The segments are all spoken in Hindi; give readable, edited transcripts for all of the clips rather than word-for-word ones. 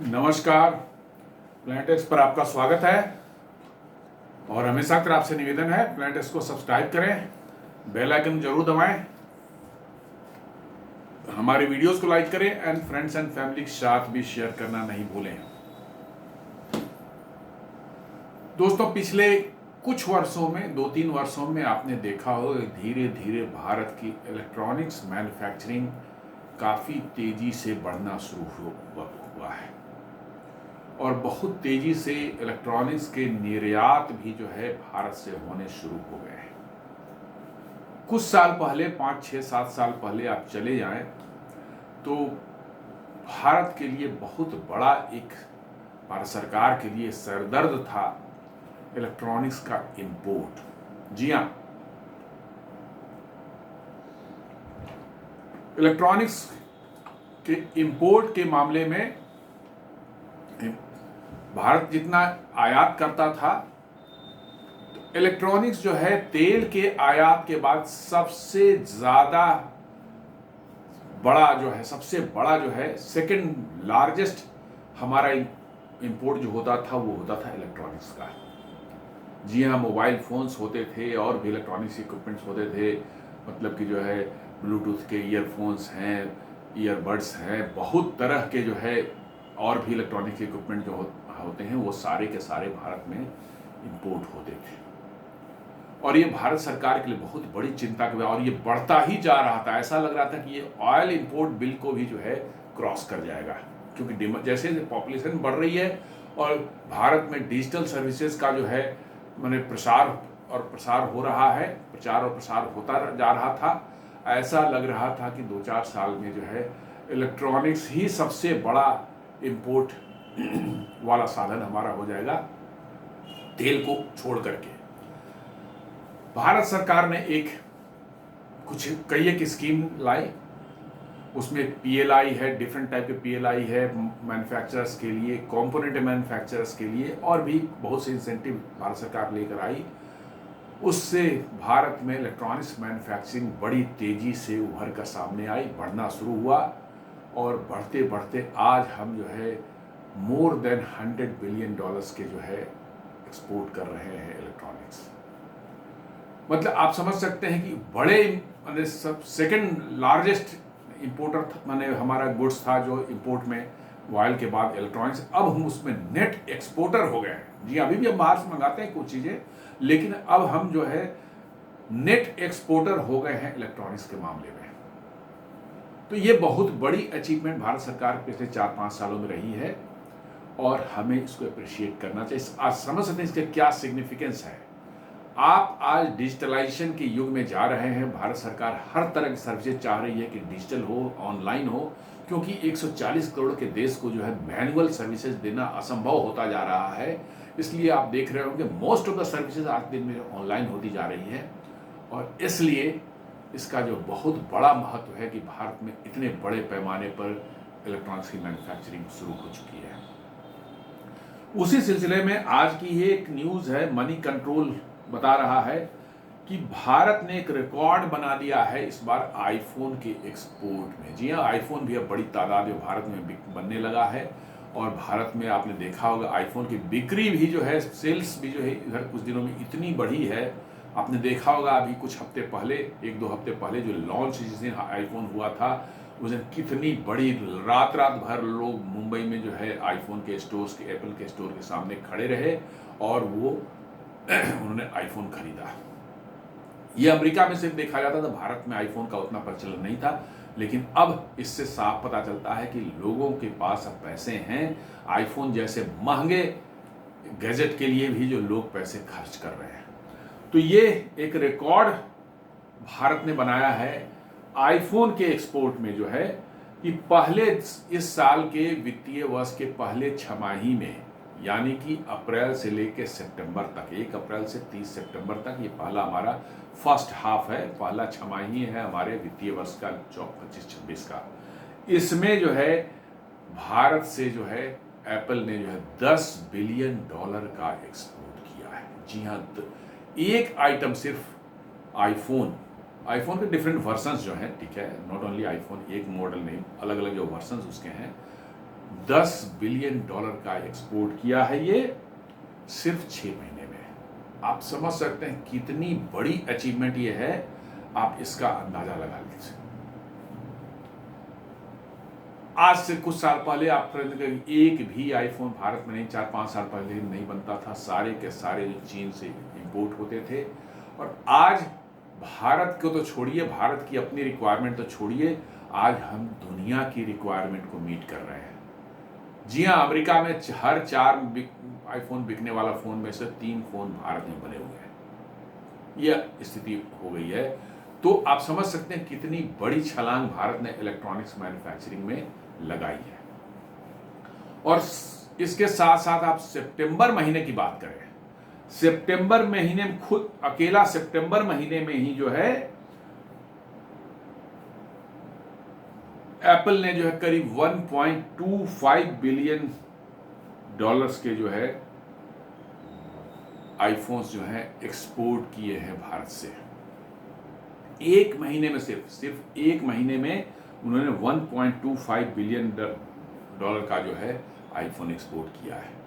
नमस्कार। प्लैनेटेक्स पर आपका स्वागत है और हमेशा की तरह आपसे निवेदन है प्लैनेटेक्स को सब्सक्राइब करें, बेल आइकन जरूर दबाएं, हमारे वीडियोस को लाइक करें एंड फ्रेंड्स एंड फैमिली के साथ भी शेयर करना नहीं भूलें। दोस्तों, पिछले कुछ वर्षों में 2-3 वर्षों में आपने देखा होगा धीरे धीरे भारत की इलेक्ट्रॉनिक्स मैन्युफैक्चरिंग काफ़ी तेज़ी से बढ़ना शुरू हुआ है और बहुत तेजी से इलेक्ट्रॉनिक्स के निर्यात भी जो है भारत से होने शुरू हो गए हैं। कुछ साल पहले 5-6-7 साल पहले आप चले जाएं तो भारत के लिए बहुत बड़ा एक भारत सरकार के लिए सरदर्द था इलेक्ट्रॉनिक्स का इंपोर्ट। जी हाँ, इलेक्ट्रॉनिक्स के इंपोर्ट के मामले में भारत जितना आयात करता था, तो इलेक्ट्रॉनिक्स जो है तेल के आयात के बाद सबसे बड़ा जो है सेकंड लार्जेस्ट हमारा इंपोर्ट जो होता था वो होता था इलेक्ट्रॉनिक्स का। जी हाँ, मोबाइल फोन्स होते थे और भी इलेक्ट्रॉनिक्स इक्विपमेंट्स होते थे, मतलब कि जो है ब्लूटूथ के ईयरफोन्स हैं, ईयरबड्स हैं, बहुत तरह के जो है और भी इलेक्ट्रॉनिक इक्विपमेंट जो होते हैं वो सारे के सारे भारत में इंपोर्ट होते थे और ये भारत सरकार के लिए बहुत बड़ी चिंता का और ये बढ़ता ही जा रहा था। ऐसा लग रहा था कि ये ऑयल इंपोर्ट बिल को भी जो है क्रॉस कर जाएगा, क्योंकि जैसे पॉपुलेशन बढ़ रही है और भारत में डिजिटल सर्विसेज का जो है प्रचार और प्रसार होता जा रहा था। ऐसा लग रहा था कि 2-4 साल में जो है इलेक्ट्रॉनिक्स ही सबसे बड़ा इंपोर्ट वाला साधन हमारा हो जाएगा, तेल को छोड़ करके। भारत सरकार ने कई एक स्कीम लाई, उसमें पीएलआई है, डिफरेंट टाइप के पीएलआई है मैन्युफैक्चरर्स के लिए, कंपोनेंट मैन्युफैक्चरर्स के लिए, और भी बहुत से इंसेंटिव भारत सरकार लेकर आई। उससे भारत में इलेक्ट्रॉनिक्स मैन्युफैक्चरिंग बड़ी तेजी से उभर कर सामने आई, बढ़ना शुरू हुआ और बढ़ते बढ़ते आज हम जो है मोर देन $100 बिलियन के जो है एक्सपोर्ट कर रहे हैं इलेक्ट्रॉनिक्स। मतलब आप समझ सकते हैं कि बड़े सेकंड लार्जेस्ट इंपोर्टर हमारा गुड्स था जो इंपोर्ट में ऑयल के बाद इलेक्ट्रॉनिक्स, अब हम उसमें नेट एक्सपोर्टर हो गए हैं। जी, अभी भी हम बाहर से मंगाते हैं कुछ चीज़ें, लेकिन अब हम जो है नेट एक्सपोर्टर हो गए हैं इलेक्ट्रॉनिक्स के मामले में। तो ये बहुत बड़ी अचीवमेंट भारत सरकार पिछले 4-5 सालों में रही है और हमें इसको अप्रिशिएट करना चाहिए। आज समझ सकते हैं इसका क्या सिग्निफिकेंस है। आप आज डिजिटलाइजेशन के युग में जा रहे हैं। भारत सरकार हर तरह की सर्विसेज चाह रही है कि डिजिटल हो, ऑनलाइन हो, क्योंकि 140 करोड़ के देश को जो है मैनुअल सर्विसेज देना असंभव होता जा रहा है। इसलिए आप देख रहे होंगे मोस्ट ऑफ द सर्विसेज आज दिन में ऑनलाइन होती जा रही है और इसलिए इसका जो बहुत बड़ा महत्व है कि भारत में इतने बड़े पैमाने पर इलेक्ट्रॉनिक्स की मैन्युफैक्चरिंग शुरू हो चुकी है। उसी सिलसिले में आज की ये एक न्यूज़ है, मनी कंट्रोल बता रहा है कि भारत ने एक रिकॉर्ड बना दिया है इस बार आईफोन के एक्सपोर्ट में। जी हाँ, आईफोन भी अब बड़ी तादाद में भारत में बनने लगा है और भारत में आपने देखा होगा आईफोन की बिक्री भी जो है, सेल्स भी जो है इधर कुछ दिनों में इतनी बढ़ी है। आपने देखा होगा अभी कुछ हफ्ते पहले, 1-2 हफ्ते पहले जो लॉन्च जिस दिन आईफोन हुआ था उस दिन कितनी बड़ी रात भर लोग मुंबई में जो है आईफोन के स्टोर्स के, एप्पल के स्टोर के सामने खड़े रहे और वो उन्होंने आईफोन खरीदा। ये अमेरिका में सिर्फ देखा जाता था, भारत में आईफोन का उतना प्रचलन नहीं था, लेकिन अब इससे साफ पता चलता है कि लोगों के पास अब पैसे हैं। आईफोन जैसे महंगे गैजेट के लिए भी जो लोग पैसे खर्च कर रहे हैं, तो ये एक रिकॉर्ड भारत ने बनाया है आईफोन के एक्सपोर्ट में जो है कि पहले इस साल के वित्तीय वर्ष के पहले छमाही में, यानी कि अप्रैल से लेकर सितंबर तक, 1 अप्रैल से 30 सितंबर तक, ये पहला हमारा फर्स्ट हाफ है, पहला छमाही है हमारे वित्तीय वर्ष का 25-26 का। इसमें जो है भारत से जो है एप्पल ने जो है $10 बिलियन का एक्सपोर्ट किया है। जी हाँ, एक आइटम सिर्फ आईफोन के डिफरेंट वर्जन्स जो हैं, ठीक है, नॉट ओनली आईफोन, एक मॉडल नहीं, अलग अलग जो वर्जन्स उसके हैं, $10 बिलियन का एक्सपोर्ट किया है ये सिर्फ 6 महीने में। आप समझ सकते हैं कितनी बड़ी अचीवमेंट ये है, आप इसका अंदाजा लगा लीजिए। आज से कुछ साल पहले आप एक भी आईफोन भारत में नहीं, 4-5 साल पहले नहीं बनता था, सारे के सारे चीन से इंपोर्ट होते थे। और आज भारत को तो छोड़िए, भारत की अपनी रिक्वायरमेंट तो छोड़िए, आज हम दुनिया की रिक्वायरमेंट को मीट कर रहे हैं। जी हाँ, अमेरिका में हर 4 आईफोन बिकने वाला फोन में से 3 फोन भारत में बने हुए हैं। यह स्थिति हो गई है। तो आप समझ सकते हैं कितनी बड़ी छलांग भारत ने इलेक्ट्रॉनिक्स मैन्युफैक्चरिंग में लगाई है। और इसके साथ साथ आप सितंबर महीने की बात करें, सितंबर महीने में खुद अकेला सितंबर महीने में ही जो है एप्पल ने जो है करीब $1.25 बिलियन के जो है आईफोन्स जो है एक्सपोर्ट किए हैं भारत से। एक महीने में सिर्फ एक महीने में उन्होंने $1.25 बिलियन का जो है आईफोन एक्सपोर्ट किया है।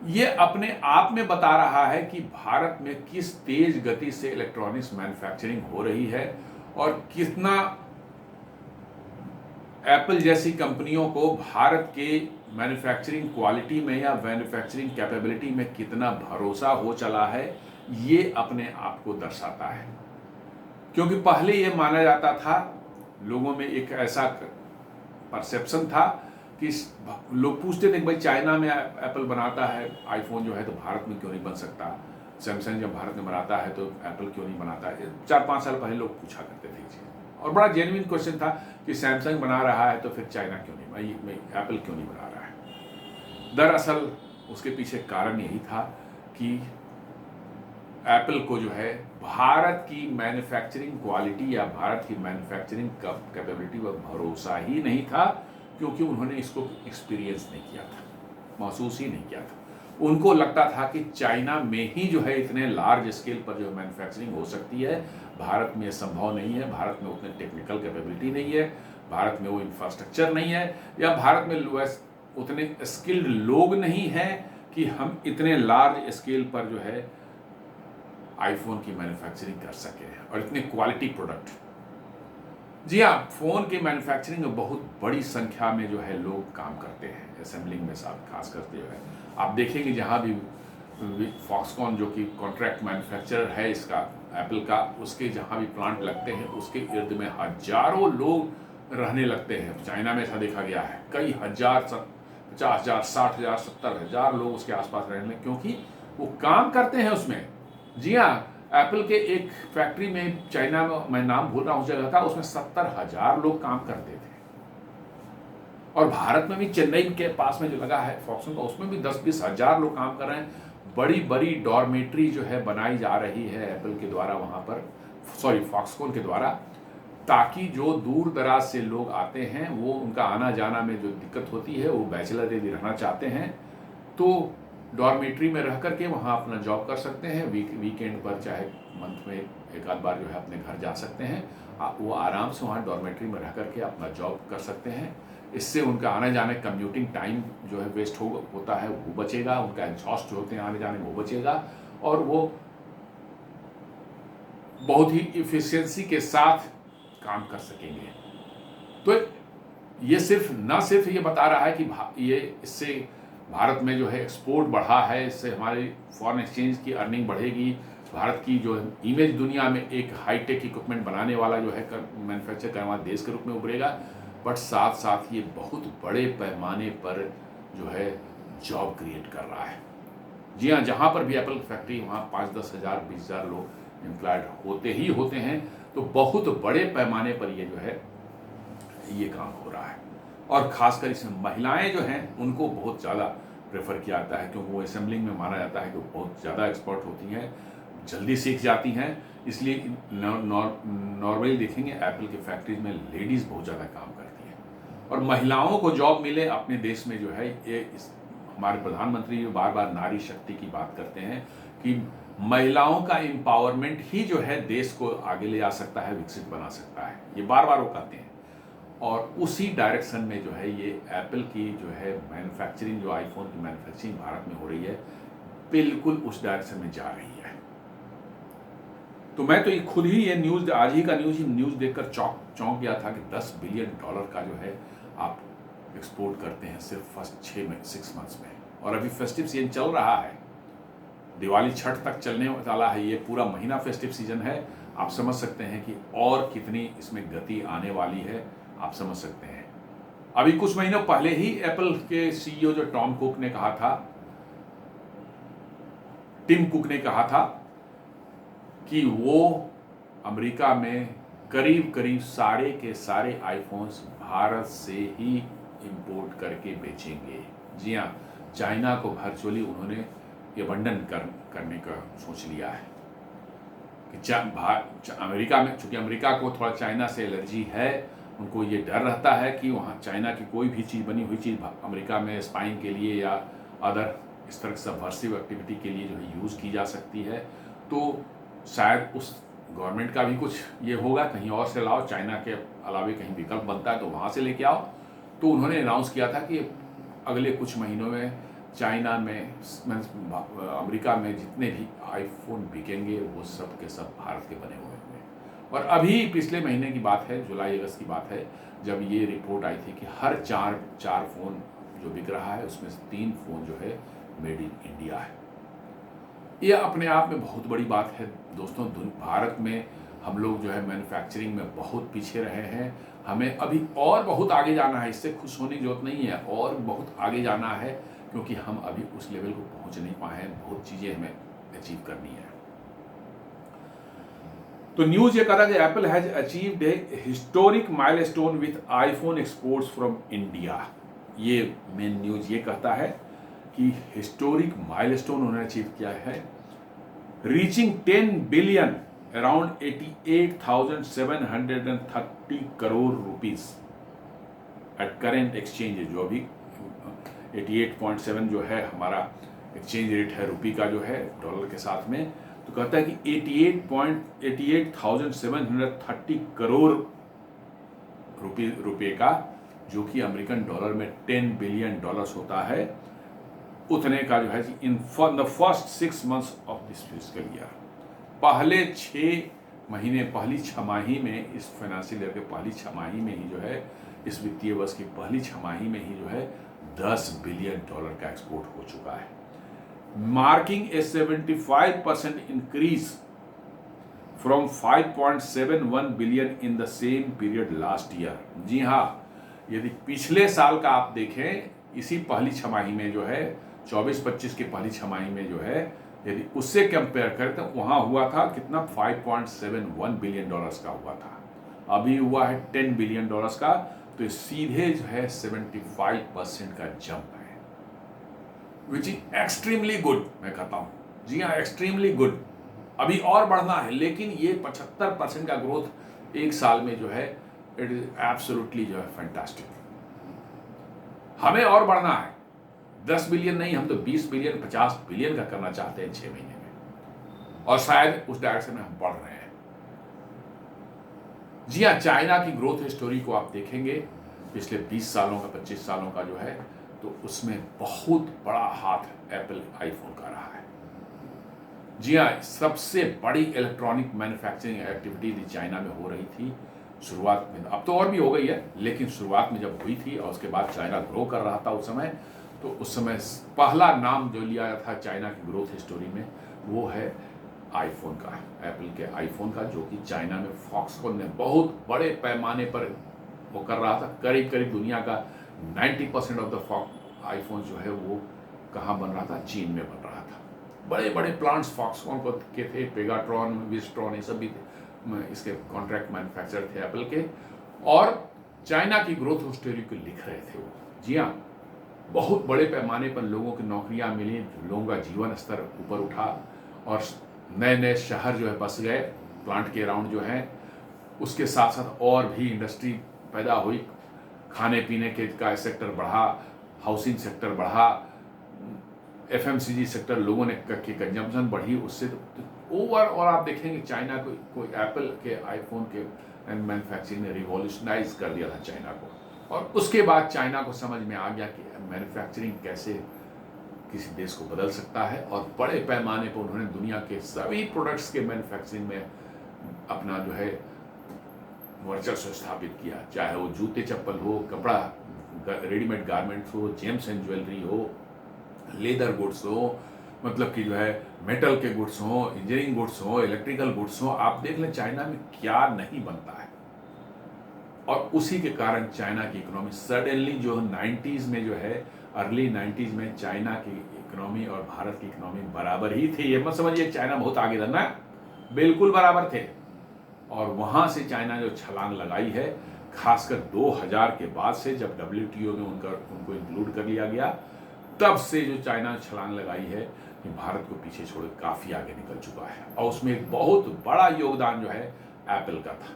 ये अपने आप में बता रहा है कि भारत में किस तेज गति से इलेक्ट्रॉनिक्स मैन्युफैक्चरिंग हो रही है और कितना एप्पल जैसी कंपनियों को भारत के मैन्युफैक्चरिंग क्वालिटी में या मैन्युफैक्चरिंग कैपेबिलिटी में कितना भरोसा हो चला है, ये अपने आप को दर्शाता है। क्योंकि पहले ये माना जाता था, लोगों में एक ऐसा परसेप्शन था कि लोग पूछते थे कि भाई चाइना में एप्पल बनाता है आईफोन जो है तो भारत में क्यों नहीं बन सकता, सैमसंग जब भारत में बनाता है तो एप्पल क्यों नहीं बनाता है। 4-5 साल पहले लोग पूछा करते थे ये, और बड़ा जेन्युइन क्वेश्चन था कि सैमसंग बना रहा है तो फिर चाइना क्यों नहीं, एप्पल क्यों नहीं बना रहा है। दरअसल उसके पीछे कारण यही था कि एप्पल को जो है भारत की मैन्युफैक्चरिंग क्वालिटी या भारत की मैन्युफैक्चरिंग कैपेबिलिटी पर भरोसा ही नहीं था, क्योंकि उन्होंने इसको एक्सपीरियंस नहीं किया था, महसूस ही नहीं किया था। उनको लगता था कि चाइना में ही जो है इतने लार्ज स्केल पर जो मैन्युफैक्चरिंग हो सकती है, भारत में संभव नहीं है, भारत में उतने टेक्निकल कैपेबिलिटी नहीं है, भारत में वो इंफ्रास्ट्रक्चर नहीं है, या भारत में उतने स्किल्ड लोग नहीं हैं कि हम इतने लार्ज स्केल पर जो है आईफोन की मैन्युफैक्चरिंग कर सके और इतने क्वालिटी प्रोडक्ट। जी हाँ, फोन के मैन्युफैक्चरिंग में बहुत बड़ी संख्या में जो है लोग काम करते हैं, असेंबलिंग में साथ खास करते हुए आप देखेंगे जहाँ भी फॉक्सकॉन जो कि कॉन्ट्रैक्ट मैन्युफैक्चरर है इसका एप्पल का, उसके जहाँ भी प्लांट लगते हैं उसके इर्द में हजारों लोग रहने लगते हैं। चाइना में ऐसा देखा गया है, कई हजार, 50,000, 60,000, 70,000 लोग उसके आसपास रहने, क्योंकि वो काम करते हैं उसमें। जी हाँ, एप्पल के एक फैक्ट्री में चाइना में, मैं नाम भूल रहा हूँ जगह का, उसमें 70,000 लोग काम करते थे। और भारत में भी चेन्नई के पास में जो लगा है फॉक्सकॉन का, उसमें भी 10-20 हजार लोग काम कर रहे हैं। बड़ी बड़ी डॉर्मेट्री जो है बनाई जा रही है एप्पल के द्वारा वहाँ पर, फॉक्सकॉन के द्वारा, ताकि जो दूर दराज से लोग आते हैं वो उनका आना जाना में जो दिक्कत होती है, वो बैचलर यदि रहना चाहते हैं तो डॉर्मेट्री में रह करके वहाँ अपना जॉब कर सकते हैं। वीकेंड पर चाहे मंथ में एक आध बार जो है अपने घर जा सकते हैं, वो आराम से वहाँ डॉर्मेट्री में रह करके अपना जॉब कर सकते हैं। इससे उनका आने जाने कम्यूटिंग टाइम जो है वेस्ट होता है वो बचेगा, उनका एग्जॉस्ट होते हैं आने जाने वो बचेगा, और वो बहुत ही इफिशियंसी के साथ काम कर सकेंगे। तो ये सिर्फ ये बता रहा है कि ये इससे भारत में जो है एक्सपोर्ट बढ़ा है, इससे हमारी फॉरेन एक्सचेंज की अर्निंग बढ़ेगी, भारत की जो इमेज दुनिया में एक हाईटेक इक्विपमेंट बनाने वाला जो है मैन्युफैक्चर करने वाला देश के रूप में उभरेगा। बट साथ साथ ये बहुत बड़े पैमाने पर जो है जॉब क्रिएट कर रहा है। जी हाँ, जहाँ पर भी एप्पल फैक्ट्री वहाँ 5-10 हज़ार 20,000 लोग एम्प्लॉयड होते हैं। तो बहुत बड़े पैमाने पर ये जो है ये काम हो रहा है। और खासकर इसमें महिलाएं जो हैं उनको बहुत ज़्यादा प्रेफर किया जाता है, क्योंकि वो असेंबलिंग में माना जाता है कि वो बहुत ज़्यादा एक्सपर्ट होती हैं, जल्दी सीख जाती हैं। इसलिए नॉर्मली देखेंगे एप्पल की फैक्ट्रीज में लेडीज़ बहुत ज़्यादा काम करती हैं। और महिलाओं को जॉब मिले अपने देश में जो है, ये हमारे प्रधानमंत्री बार बार नारी शक्ति की बात करते हैं कि महिलाओं का एम्पावरमेंट ही जो है देश को आगे ले जा सकता है, विकसित बना सकता है। ये बार बार वो कहते हैं। और उसी डायरेक्शन में जो है ये एप्पल की जो है मैन्युफैक्चरिंग, जो आईफोन की मैन्युफैक्चरिंग भारत में हो रही है, बिल्कुल उस डायरेक्शन में जा रही है। तो मैं तो ये खुद ही ये न्यूज़, आज ही का न्यूज़ देखकर चौंक गया था कि $10 बिलियन का जो है आप एक्सपोर्ट करते हैं सिर्फ फर्स्ट 6 मंथ्स में। और अभी फेस्टिव सीजन चल रहा है, दिवाली छठ तक चलने वाला है, ये पूरा महीना फेस्टिव सीजन है। आप समझ सकते हैं कि और कितनी इसमें गति आने वाली है, आप समझ सकते हैं। अभी कुछ महीनों पहले ही एप्पल के सीईओ जो टिम कुक ने कहा था कि वो अमेरिका में करीब करीब सारे के सारे आईफोन्स भारत से ही इंपोर्ट करके बेचेंगे। जी हाँ, चाइना को वर्चुअली उन्होंने अबंडन करने का सोच लिया है कि अमेरिका में, चूंकि अमेरिका को थोड़ा चाइना से एलर्जी है, उनको ये डर रहता है कि वहाँ चाइना की कोई भी चीज़, बनी हुई चीज़ अमेरिका में स्पाइंग के लिए या अदर इस तरह सबवर्सिव एक्टिविटी के लिए जो है यूज़ की जा सकती है। तो शायद उस गवर्नमेंट का भी कुछ ये होगा, कहीं और से लाओ, चाइना के अलावे कहीं विकल्प बनता है तो वहाँ से लेके आओ। तो उन्होंने अनाउंस किया था कि अगले कुछ महीनों में चाइना में, अमेरिका में जितने भी आईफोन बिकेंगे वो सब के सब भारत के बने हुए होंगे। और अभी पिछले महीने की बात है, जुलाई अगस्त की बात है, जब ये रिपोर्ट आई थी कि हर चार फ़ोन जो बिक रहा है उसमें से 3 फ़ोन जो है मेड इन इंडिया है। ये अपने आप में बहुत बड़ी बात है दोस्तों। भारत में हम लोग जो है मैन्युफैक्चरिंग में बहुत पीछे रहे हैं, हमें अभी और बहुत आगे जाना है। इससे खुश होने की जरूरत नहीं है, और बहुत आगे जाना है, क्योंकि हम अभी उस लेवल को पहुंच नहीं पाए हैं। बहुत चीज़ें हमें अचीव करनी है। तो न्यूज़ ये कह रहा है कि Apple has achieved A historic milestone with iPhone exports from India. ये मेन न्यूज़ ये कहता है कि हिस्टोरिक माइलस्टोन उन्होंने अचीव किया है, reaching 10 billion around 88,730 crore rupees at current exchange. जो अभी 88.7 जो है हमारा एक्सचेंज रेट है रुपये का जो है डॉलर के साथ में, तो कहता है कि 88,730 करोड़ रुपये का, जो कि अमेरिकन डॉलर में $10 बिलियन होता है, उतने का जो है in the first 6 months of this fiscal year. पहले 6 महीने, पहली छमाही में, इस फाइनेंशियल ईयर के पहली छमाही में ही जो है, इस वित्तीय वर्ष की पहली छमाही में ही जो है $10 बिलियन का एक्सपोर्ट हो चुका है, marking a 75% increase from 5.71 billion in the same period last year. जी हाँ, यदि पिछले साल का आप देखें, इसी पहली छमाही में जो है 24-25 की पहली छमाही में जो है, यदि उससे कंपेयर करें तो वहाँ हुआ था कितना, 5.71 बिलियन का हुआ था, अभी हुआ है $10 बिलियन का। तो सीधे जो है 75% का जंप है, विच इज एक्सट्रीमली गुड। मैं कहता हूँ जी हाँ, एक्सट्रीमली गुड। अभी और बढ़ना है, लेकिन ये 75% का ग्रोथ एक साल में जो है, इट इज एब्सोल्युटली जो है फैंटास्टिक। हमें और बढ़ना है, 10 बिलियन नहीं, हम तो 20 बिलियन 50 बिलियन का करना चाहते हैं 6 महीने में, और शायद उस डायरेक्शन में हम बढ़ रहे हैं। जी हाँ, चाइना की ग्रोथ स्टोरी को आप देखेंगे पिछले 20 सालों का, 25 सालों का जो है, तो उसमें बहुत बड़ा हाथ एप्पल आईफोन का रहा है। जी हाँ, सबसे बड़ी इलेक्ट्रॉनिक मैन्युफैक्चरिंग एक्टिविटी चाइना में हो रही थी शुरुआत में, अब तो और भी हो गई है, लेकिन शुरुआत में जब हुई थी और उसके बाद चाइना ग्रो कर रहा था उस समय, तो उस समय पहला नाम जो लिया था चाइना की ग्रोथ स्टोरी में, वो है आईफोन का, एप्पल के आईफोन का, जो कि चाइना में फॉक्सकॉन ने बहुत बड़े पैमाने पर वो कर रहा था। करीब करीब दुनिया का 90% ऑफ द आईफोन जो है वो कहाँ बन रहा था, चीन में बन रहा था। बड़े बड़े प्लांट्स फॉक्सकॉन को के थे, पेगाट्रॉन, विस्ट्रॉन, ये सब भी इसके कॉन्ट्रैक्ट मैन्युफैक्चरर थे एप्पल के, और चाइना की ग्रोथ स्टोरी को लिख रहे थे वो। जी हाँ, बहुत बड़े पैमाने पर लोगों की नौकरियां मिली, लोगों का जीवन स्तर ऊपर उठा, और नए नए शहर जो है बस गए प्लांट के अराउंड जो है। उसके साथ साथ और भी इंडस्ट्री पैदा हुई, खाने पीने के का सेक्टर बढ़ा, हाउसिंग सेक्टर बढ़ा, FMCG सेक्टर, लोगों ने की कंजम्पशन बढ़ी उससे। तो ओवर, और आप देखेंगे चाइना को एप्पल के आईफोन के एंड मैन्युफैक्चरिंग ने रिवॉल्यूशनाइज कर दिया था चाइना को, और उसके बाद चाइना को समझ में आ गया कि मैन्युफैक्चरिंग कैसे किसी देश को बदल सकता है, और बड़े पैमाने पर उन्होंने दुनिया के सभी प्रोडक्ट्स के मैन्युफैक्चरिंग में अपना जो है वर्चस्व स्थापित किया, चाहे वो जूते चप्पल हो, कपड़ा, रेडीमेड गारमेंट्स हो, जेम्स एंड ज्वेलरी हो, लेदर गुड्स हो, मतलब कि जो है मेटल के गुड्स हो, इंजीनियरिंग गुड्स हो, इलेक्ट्रिकल गुड्स हो। आप देख लें चाइना में क्या नहीं बनता है, और उसी के कारण चाइना की इकोनॉमी सडनली जो 90s में जो है, अर्ली 90s में चाइना की इकोनॉमी और भारत की इकोनॉमी बराबर ही थी। ये मत समझिए चाइना बहुत आगे था ना, बिल्कुल बराबर थे। और वहां से चाइना जो छलांग लगाई है, खासकर 2000 के बाद से जब WTO में उनको इंक्लूड कर लिया गया, तब से जो चाइना छलांग लगाई है कि भारत को पीछे छोड़ काफी आगे निकल चुका है। और उसमें एक बहुत बड़ा योगदान जो है एप्पल का था।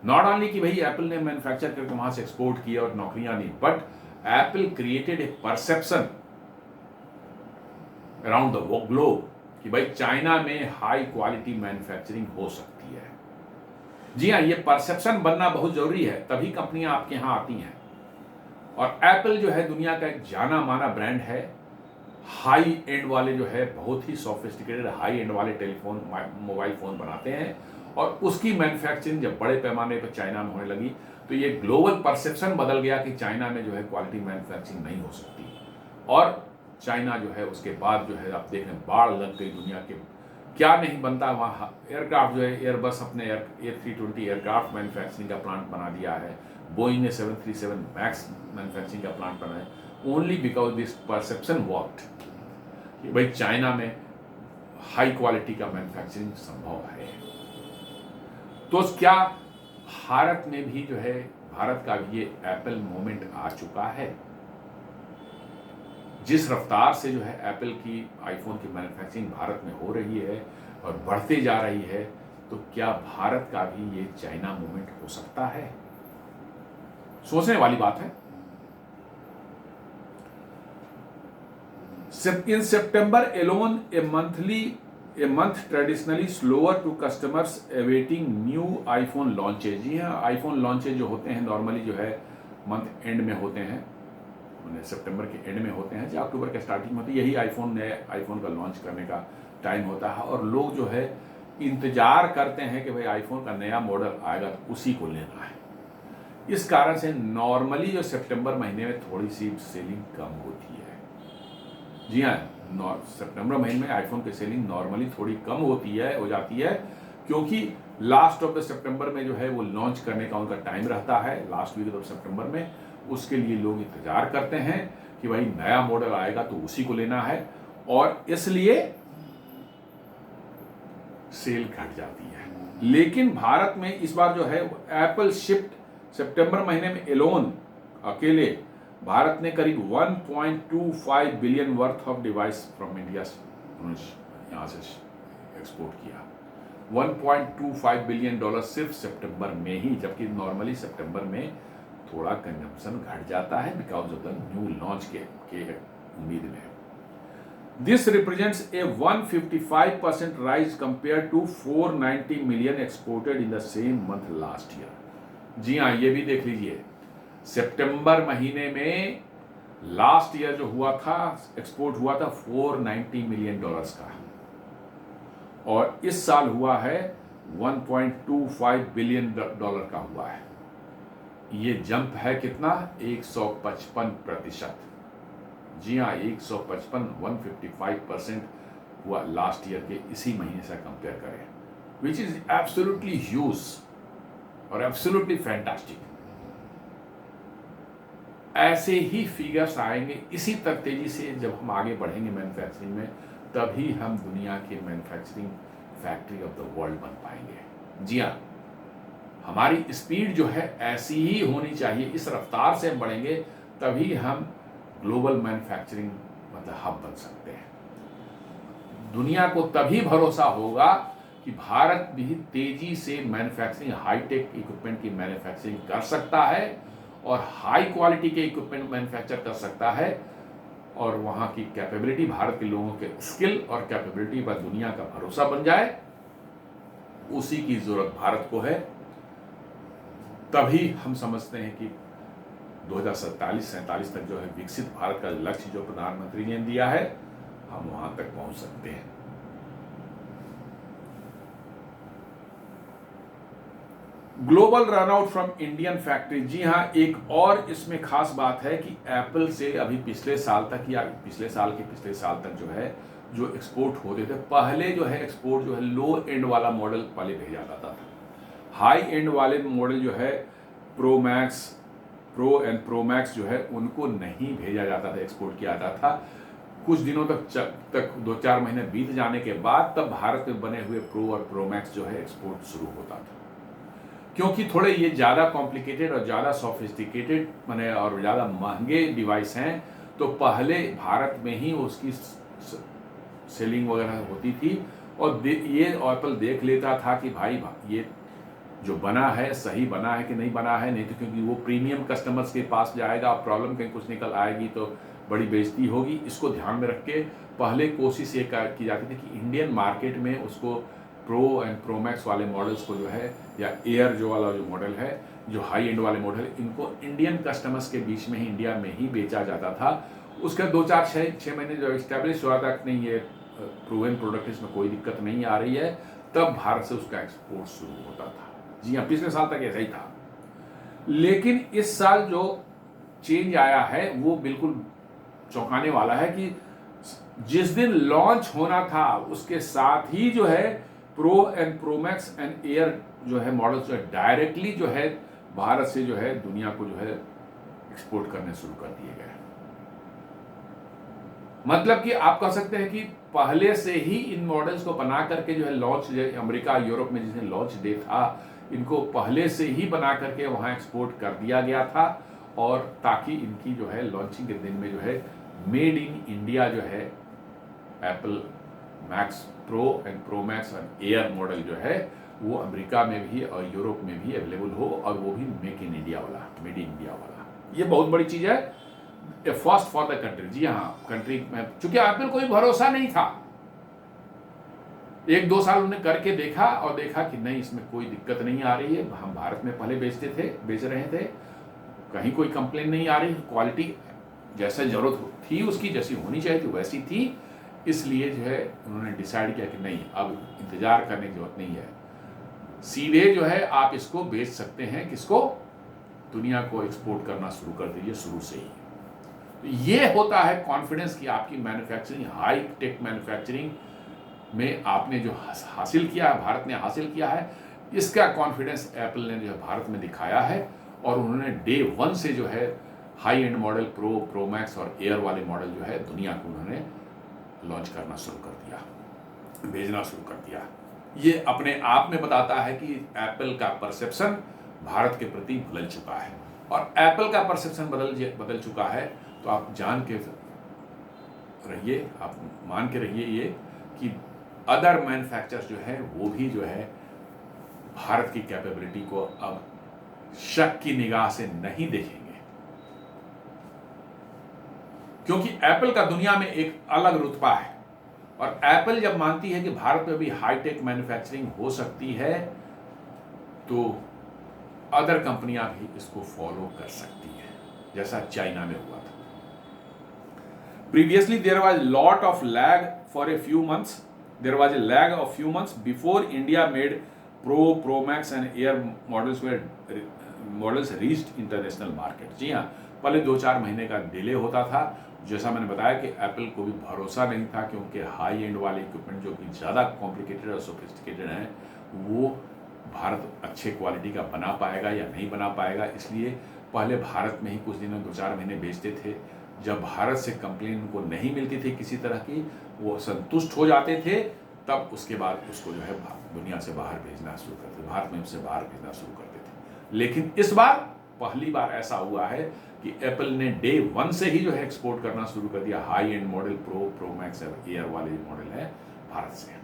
नॉट ओनली कि भाई एप्पल ने मैन्युफैक्चर करके वहां से एक्सपोर्ट किया और नौकरियां दी, but Apple created a perception around the globe कि भाई चाइना में हाई क्वालिटी मैन्युफैक्चरिंग हो सकती है। जी हाँ, ये परसेप्शन बनना बहुत जरूरी है, तभी कंपनियां आपके यहां आती हैं। और एप्पल जो है दुनिया का एक जाना माना ब्रांड है। हाई एंड वाले जो है बहुत ही सोफिस्टिकेटेड हाई एंड वाले टेलीफोन, मोबाइल फोन बनाते हैं, और उसकी मैन्युफैक्चरिंग जब बड़े पैमाने पर चाइना में होने लगी तो ये ग्लोबल परसेप्शन बदल गया कि चाइना में जो है क्वालिटी मैन्युफैक्चरिंग नहीं हो सकती। और चाइना जो है उसके बाद जो है आप देख रहे हैं बाढ़ लग गई, दुनिया के क्या नहीं बनता वहाँ। एयरक्राफ्ट जो है एयरबस अपने A320 एयरक्राफ्ट मैन्युफैक्चरिंग का प्लांट बना दिया है, बोइंग ने 737 मैक्स मैन्युफैक्चरिंग का प्लांट बनाया, only because this perception worked कि भाई चाइना में हाई क्वालिटी का मैन्युफैक्चरिंग संभव है। तो क्या भारत में भी जो है, भारत का भी ये एप्पल मोमेंट आ चुका है? जिस रफ्तार से जो है एप्पल की आईफोन की मैन्युफैक्चरिंग भारत में हो रही है और बढ़ते जा रही है, तो क्या भारत का भी ये चाइना मूवमेंट हो सकता है? सोचने वाली बात है। In September alone, a month traditionally slower to customers awaiting new iPhone launches। जी हाँ, आईफोन लॉन्चेज जो होते हैं नॉर्मली जो है मंथ एंड में होते हैं, सितंबर के एंड में होते हैं, या अक्टूबर के स्टार्टिंग में होती है। यही आईफोन का लॉन्च करने का टाइम होता है, और लोग जो है इंतजार करते हैं कि भाई आईफोन का नया मॉडल आएगा तो उसी को लेना है। इस कारण से नॉर्मली जो सितंबर महीने में थोड़ी सी सेलिंग कम होती है। जी हाँ, सितंबर महीने में आईफोन की सेलिंग नॉर्मली थोड़ी कम हो जाती है, क्योंकि लास्ट ऑफ द सितंबर में जो है वो लॉन्च करने का उनका टाइम रहता है, लास्ट वीक ऑफ सितंबर में। उसके लिए लोग इंतजार करते हैं कि भाई नया मॉडल आएगा तो उसी को लेना है, और इसलिए सेल घट जाती है। लेकिन भारत में इस बार जो है एप्पल शिफ्ट सितंबर महीने में एलोन अकेले भारत ने करीब 1.25 billion worth of device from India यहां से एक्सपोर्ट किया। 1.25 बिलियन डॉलर सिर्फ सितंबर में ही, जबकि नॉर्मली सितंबर में थोड़ा कंजम्पशन घट जाता है because of the new launch के उम्मीद में। This represents a 155% rise compared to 490 million exported in the same month last year. जी हाँ, ये भी देख लीजिए, सितंबर महीने में लास्ट ईयर जो हुआ था, एक्सपोर्ट हुआ था 490 मिलियन डॉलर्स का, और इस साल हुआ है 1.25 बिलियन डॉलर का हुआ है। ये जंप है कितना? 155%। जी हाँ, 155% हुआ लास्ट ईयर के इसी महीने से कंपेयर करें, विच इज एब्सोल्युटली ह्यूज और एब्सोल्युटली फैंटास्टिक। ऐसे ही फिगर्स आएंगे इसी तक तेजी से जब हम आगे बढ़ेंगे मैन्युफैक्चरिंग में, तभी हम दुनिया के manufacturing factory of the world बन पाएंगे। जी हाँ, हमारी स्पीड जो है ऐसी ही होनी चाहिए, इस रफ्तार से हम बढ़ेंगे तभी हम ग्लोबल मैन्युफैक्चरिंग मतलब हब बन सकते हैं। दुनिया को तभी भरोसा होगा कि भारत भी तेजी से मैन्युफैक्चरिंग, हाईटेक इक्विपमेंट की मैन्युफैक्चरिंग कर सकता है और हाई क्वालिटी के इक्विपमेंट मैन्युफैक्चर कर सकता है, और वहां की कैपेबिलिटी, भारत के लोगों के स्किल और कैपेबिलिटी पर दुनिया का भरोसा बन जाए। उसी की जरूरत भारत को है। तभी हम समझते हैं कि 2047 तक जो है विकसित भारत का लक्ष्य जो प्रधानमंत्री ने दिया है, हम वहां तक पहुंच सकते हैं। Global run out from Indian factory. जी हाँ, एक और इसमें खास बात है कि एप्पल से अभी पिछले साल तक या पिछले साल तक जो है जो एक्सपोर्ट होते थे, पहले जो है एक्सपोर्ट जो है लो एंड वाला मॉडल पहले भेजा जाता था। हाई एंड वाले मॉडल जो है प्रो एंड प्रो मैक्स जो है उनको नहीं भेजा जाता था, एक्सपोर्ट किया जाता था। कुछ दिनों तक 2-4 महीने बीत जाने के बाद तब भारत में बने हुए प्रो और प्रो मैक्स जो है एक्सपोर्ट शुरू होता था, क्योंकि थोड़े ये ज़्यादा कॉम्प्लिकेटेड और ज़्यादा सोफिस्टिकेटेड माने और ज़्यादा महंगे डिवाइस हैं, तो पहले भारत में ही उसकी सेलिंग वगैरह होती थी और ये एप्पल देख लेता था कि भाई ये जो बना है सही बना है कि नहीं बना है, नहीं तो क्योंकि वो प्रीमियम कस्टमर्स के पास जाएगा और प्रॉब्लम कहीं कुछ निकल आएगी तो बड़ी बेइज्जती होगी। इसको ध्यान में रख के पहले कोशिश ये की जाती थी कि इंडियन मार्केट में उसको प्रो एंड प्रो मैक्स वाले मॉडल्स को जो है, या एयर जो वाला जो मॉडल है, जो हाई एंड वाले मॉडल, इनको इंडियन कस्टमर्स के बीच में ही इंडिया में ही बेचा जाता था। उसका 2-4-6 महीने जो इस्टेब्लिश हुआ था कि नहीं ये प्रूवन प्रोडक्ट, इसमें कोई दिक्कत नहीं आ रही है, तब भारत से उसका एक्सपोर्ट शुरू होता था। जी हाँ, पिछले साल तक ऐसा ही था। लेकिन इस साल जो चेंज आया है वो बिल्कुल चौंकाने वाला है कि जिस दिन लॉन्च होना था उसके साथ ही जो है pro and pro max and air जो है मॉडल्स जो है डायरेक्टली जो है भारत से जो है दुनिया को जो है एक्सपोर्ट करने शुरू कर दिए गए। मतलब कि आप कह सकते हैं कि पहले से ही इन मॉडल्स को बना करके जो है लॉन्च, अमेरिका यूरोप में जिसने लॉन्च डे था, इनको पहले से ही बना करके वहां एक्सपोर्ट कर दिया गया था, और ताकि इनकी जो है लॉन्चिंग के दिन में जो है मेड इन इंडिया जो है Apple max pro and pro max and air model जो है वो अमेरिका में भी और यूरोप में भी अवेलेबल हो, और वो भी मेक इन इंडिया वाला, मेड इन इंडिया वाला। ये बहुत बड़ी चीज है, ए फर्स्ट फॉर द कंट्री। जी हाँ, कंट्री में चूंकि एप्पल कोई भरोसा नहीं था, 1-2 साल उन्हें करके देखा और देखा कि नहीं इसमें कोई दिक्कत नहीं आ रही है, हम भारत में पहले बेच रहे थे, कहीं कोई कंप्लेन नहीं आ रही, क्वालिटी जैसे जरूरत थी उसकी, जैसी होनी चाहिए थी वैसी थी। इसलिए जो है उन्होंने डिसाइड किया कि नहीं, अब इंतजार करने की जरूरत नहीं है, सीधे जो है आप इसको बेच सकते हैं, किसको, दुनिया को एक्सपोर्ट करना शुरू कर दीजिए शुरू से ही। तो ये होता है कॉन्फिडेंस कि आपकी मैन्युफैक्चरिंग, हाई टेक मैन्युफैक्चरिंग में आपने जो हासिल किया है, भारत ने हासिल किया है, इसका कॉन्फिडेंस एप्पल ने जो है भारत में दिखाया है, और उन्होंने डे 1 से जो है high and model pro, pro max और एयर वाले मॉडल जो है दुनिया को उन्होंने लॉन्च करना शुरू कर दिया, भेजना शुरू कर दिया। ये अपने आप में बताता है कि एप्पल का परसेप्शन भारत के प्रति बदल चुका है, और एप्पल का परसेप्शन बदल चुका है तो आप जान के रहिए, आप मान के रहिए ये कि अदर मैन्युफैक्चरर्स जो है वो भी जो है भारत की कैपेबिलिटी को अब शक की निगाह से नहीं देखेंगे, क्योंकि एप्पल का दुनिया में एक अलग रुतबा है, और एप्पल जब मानती है कि भारत में भी हाईटेक मैन्युफैक्चरिंग हो सकती है तो अदर कंपनियां भी इसको फॉलो कर सकती है, जैसा चाइना में हुआ था। Previously, there was lot of lag for a few months. There was a lag of few months before India made Pro, Pro Max and Air models reached international market. जी हाँ, पहले 2-4 महीने का डिले होता था। जैसा मैंने बताया कि एप्पल को भी भरोसा नहीं था, क्योंकि हाई एंड वाले इक्विपमेंट जो कि ज़्यादा कॉम्प्लिकेटेड और सोफिस्टिकेटेड हैं, वो भारत अच्छे क्वालिटी का बना पाएगा या नहीं बना पाएगा। इसलिए पहले भारत में ही कुछ दिनों 2-4 महीने बेचते थे। जब भारत से कंप्लेन उनको नहीं मिलती थी किसी तरह की, वो संतुष्ट हो जाते थे, तब उसके बाद उसको जो है दुनिया से बाहर भेजना शुरू करते, भारत में उससे बाहर भेजना शुरू करते थे। लेकिन इस बार पहली बार ऐसा हुआ है कि एप्पल ने डे 1 से ही जो है एक्सपोर्ट करना शुरू कर दिया, high and model pro, pro max और एयर वाले मॉडल है भारत से।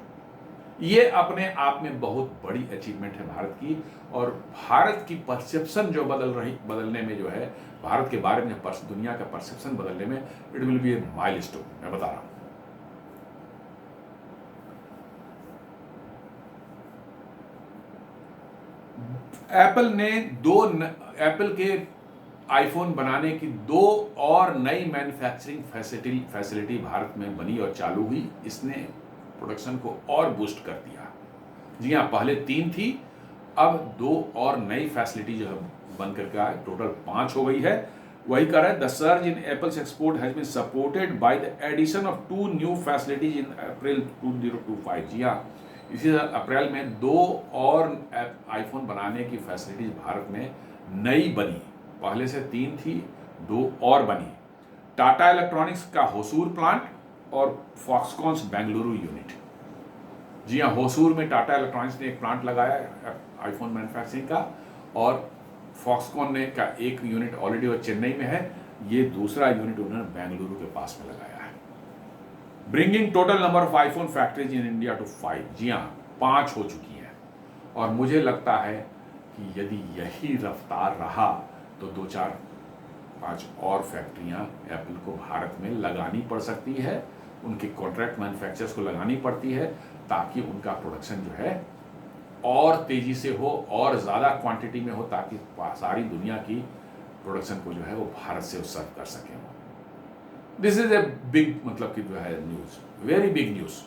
ये अपने आप में बहुत बड़ी अचीवमेंट है भारत की, और भारत की परसेप्शन जो बदलने में जो है, भारत के बारे में दुनिया का परसेप्शन बदलने में it will be A milestone, मैं बता रहा हूं। एप्पल के आईफोन बनाने की 2 और नई मैन्युफैक्चरिंग फैसिलिटी भारत में बनी और चालू हुई। इसने प्रोडक्शन को और बूस्ट कर दिया। जी हाँ, पहले 3 थी, अब 2 और नई फैसिलिटी जो है बन करके आए, टोटल 5 हो गई है। वही कर रहा है, the surge in Apple's export has been supported by the addition of 2 new facilities in April 2025। जी हाँ, इसी अप्रैल में 2 और आईफोन बनाने की फैसिलिटीज भारत में नई बनी। पहले से 3 थी, 2 और बनी। टाटा इलेक्ट्रॉनिक्स का होसूर प्लांट और फॉक्सकॉन्स बेंगलुरु यूनिट। जी हाँ, होसूर में टाटा इलेक्ट्रॉनिक्स ने एक प्लांट लगाया है आईफोन मैन्युफैक्चरिंग का, और फॉक्सकॉन ने का एक यूनिट ऑलरेडी और चेन्नई में है, ये दूसरा यूनिट उन्होंने बेंगलुरु के पास में लगाया है। Bringing total number of iPhone factories in India to 5। जी हाँ, 5 हो चुकी हैं, और मुझे लगता है कि यदि यही रफ्तार रहा तो 2-4-5 और फैक्ट्रियां एप्पल को भारत में लगानी पड़ सकती है, उनके कॉन्ट्रैक्ट मैन्युफैक्चरर्स को लगानी पड़ती है, ताकि उनका प्रोडक्शन जो है और तेजी से हो और ज़्यादा क्वांटिटी में हो, ताकि सारी दुनिया की प्रोडक्शन को जो है वो भारत से सर्व कर सकें। दिस इज ए बिग, मतलब कि जो है न्यूज, वेरी बिग न्यूज,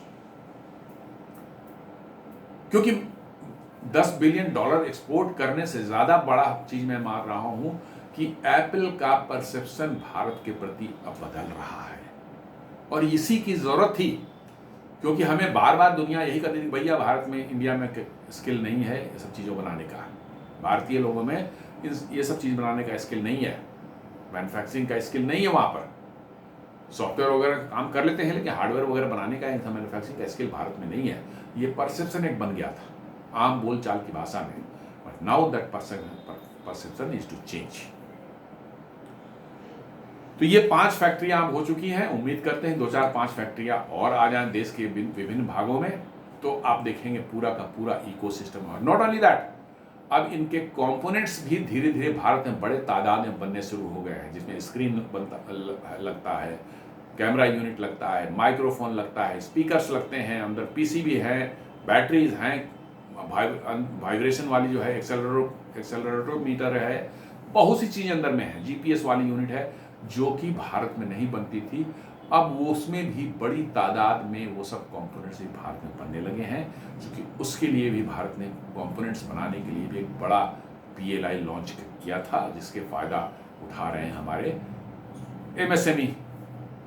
क्योंकि $10 बिलियन एक्सपोर्ट करने से ज़्यादा बड़ा चीज मैं मान रहा हूं कि एप्पल का परसेप्शन भारत के प्रति अब बदल रहा है, और इसी की जरूरत थी, क्योंकि हमें बार बार दुनिया यही कहती थी भैया भारत में, इंडिया में स्किल नहीं है ये सब चीज़ों बनाने का, भारतीय लोगों में ये सब चीज़ बनाने का स्किल नहीं है, मैन्युफैक्चरिंग का स्किल नहीं है, वहाँ पर सॉफ्टवेयर वगैरह काम कर लेते हैं, लेकिन हार्डवेयर वगैरह बनाने का, मैन्युफैक्चरिंग का स्किल भारत में नहीं है। ये परसेप्शन एक बन गया था आम बोलचाल की भाषा में, but now that perception is to change. तो ये 5 फैक्ट्रियां अब हो चुकी हैं, उम्मीद करते हैं 2-4-5 फैक्ट्रियां और आ जाएं देश के विभिन्न भागों में, तो आप देखेंगे पूरा का पूरा इकोसिस्टम। और नॉट ओनली दैट, अब इनके कंपोनेंट्स भी धीरे धीरे भारत में बड़े तादाद में बनने शुरू हो गए हैं, जिसमें स्क्रीन लगता है, कैमरा यूनिट लगता है, माइक्रोफोन लगता है, स्पीकर्स लगते हैं, अंदर पीसीबी है, बैटरीज हैं, वाइब्रेशन वाली जो है एक्सेलरोमीटर है, बहुत सी चीज़ अंदर में है, जीपीएस वाली यूनिट है, जो कि भारत में नहीं बनती थी। अब वो उसमें भी बड़ी तादाद में वो सब कंपोनेंट्स भी भारत में बनने लगे हैं, क्योंकि उसके लिए भी भारत ने कंपोनेंट्स बनाने के लिए भी एक बड़ा पीएलआई लॉन्च किया था, जिसके फ़ायदा उठा रहे हैं हमारे एमएसएमई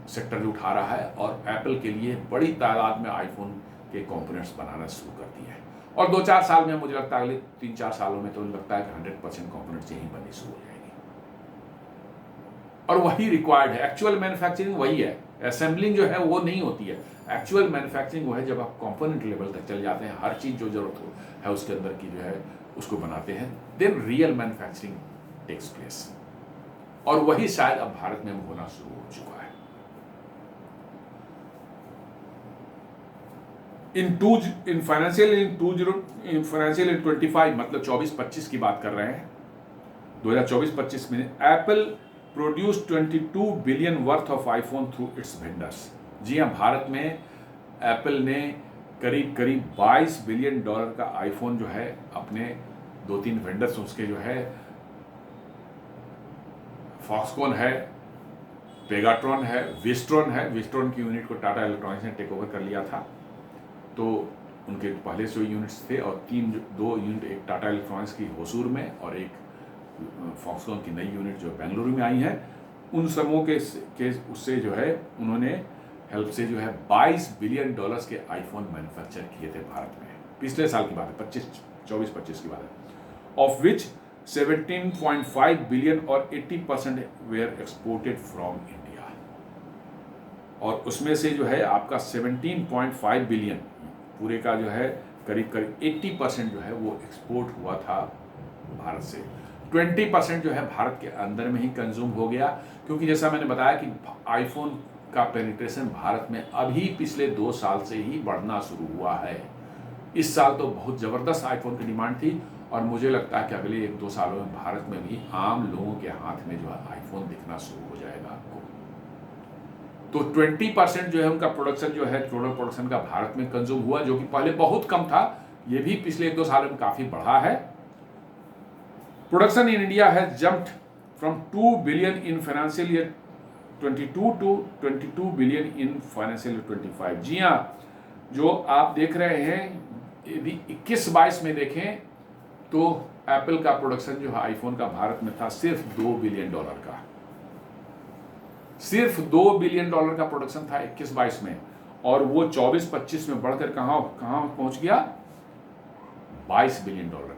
सेक्टर भी उठा रहा है, और एप्पल के लिए बड़ी तादाद में आईफोन के कंपोनेंट्स बनाना शुरू कर दिया है। और 2-4 साल में, मुझे लगता है अगले 3-4 सालों में तो लगता है कि 100% कंपोनेंट्स यहीं बननी शुरू हो जाएगी, और वही रिक्वायर्ड है। एक्चुअल मैन्युफैक्चरिंग वही है, असेंबलिंग जो है वो नहीं होती है। एक्चुअल मैन्युफैक्चरिंग वो है जब आप कंपोनेंट लेवल तक चल जाते हैं, हर चीज़ जो जरूरत हो है उसके अंदर की जो है उसको बनाते हैं, then real manufacturing takes place, और वही शायद अब भारत में होना शुरू हो चुका है। इन फाइनेंशियल 25, मतलब 24-25 की बात कर रहे हैं, 2024-25 में Apple produce 22 billion worth of iPhone through its vendors. जी हाँ, भारत में एप्पल ने करीब करीब $22 बिलियन का आईफोन जो है अपने 2-3 वेंडर्स, उसके जो है फॉक्सकॉन है, पेगाट्रॉन है, विस्ट्रॉन है। विस्ट्रॉन की यूनिट को टाटा इलेक्ट्रॉनिक्स ने टेक ओवर कर लिया था, तो उनके पहले से यूनिट्स थे, और 2 यूनिट, एक टाटा इलेक्ट्रॉनिक्स की होसूर में और एक फॉक्सकॉन की नई यूनिट जो बेंगलुरु में आई है, उन समूह के उससे जो है उन्होंने हेल्प से जो है $22 बिलियन के आईफोन मैन्युफैक्चर किए थे भारत में। पिछले साल की बात है, 24-25 की बात है, ऑफ विच 17.5 बिलियन और 80% वेयर एक्सपोर्टेड फ्रॉम इंडिया, और उसमें से जो है आपका 17.5 बिलियन पूरे का जो है करीब करीब 80% जो है वो एक्सपोर्ट हुआ था भारत से। 20% जो है भारत के अंदर में ही कंज्यूम हो गया, क्योंकि जैसा मैंने बताया कि आईफोन का पेनिट्रेशन भारत में अभी पिछले 2 साल से ही बढ़ना शुरू हुआ है। इस साल तो बहुत ज़बरदस्त आईफोन की डिमांड थी, और मुझे लगता है कि अगले 1-2 सालों में भारत में भी आम लोगों के हाथ में जो है आईफोन दिखना शुरू हो जाएगा आपको। तो 20% जो है उनका प्रोडक्शन जो है, टोटल प्रोडक्शन का भारत में कंज्यूम हुआ, जो कि पहले बहुत कम था, ये भी पिछले 1-2 सालों में काफ़ी बढ़ा है। Production in India has jumped from 2 billion in financial year 22 to 22 billion in financial year 25। जी हाँ, जो आप देख रहे हैं, यदि 21-22 में देखें तो एप्पल का प्रोडक्शन जो है आईफोन का भारत में था सिर्फ $2 बिलियन का, सिर्फ $2 बिलियन का प्रोडक्शन था 21-22 में, और वो 24-25 में बढ़कर कहां पहुंच गया, $22 बिलियन का।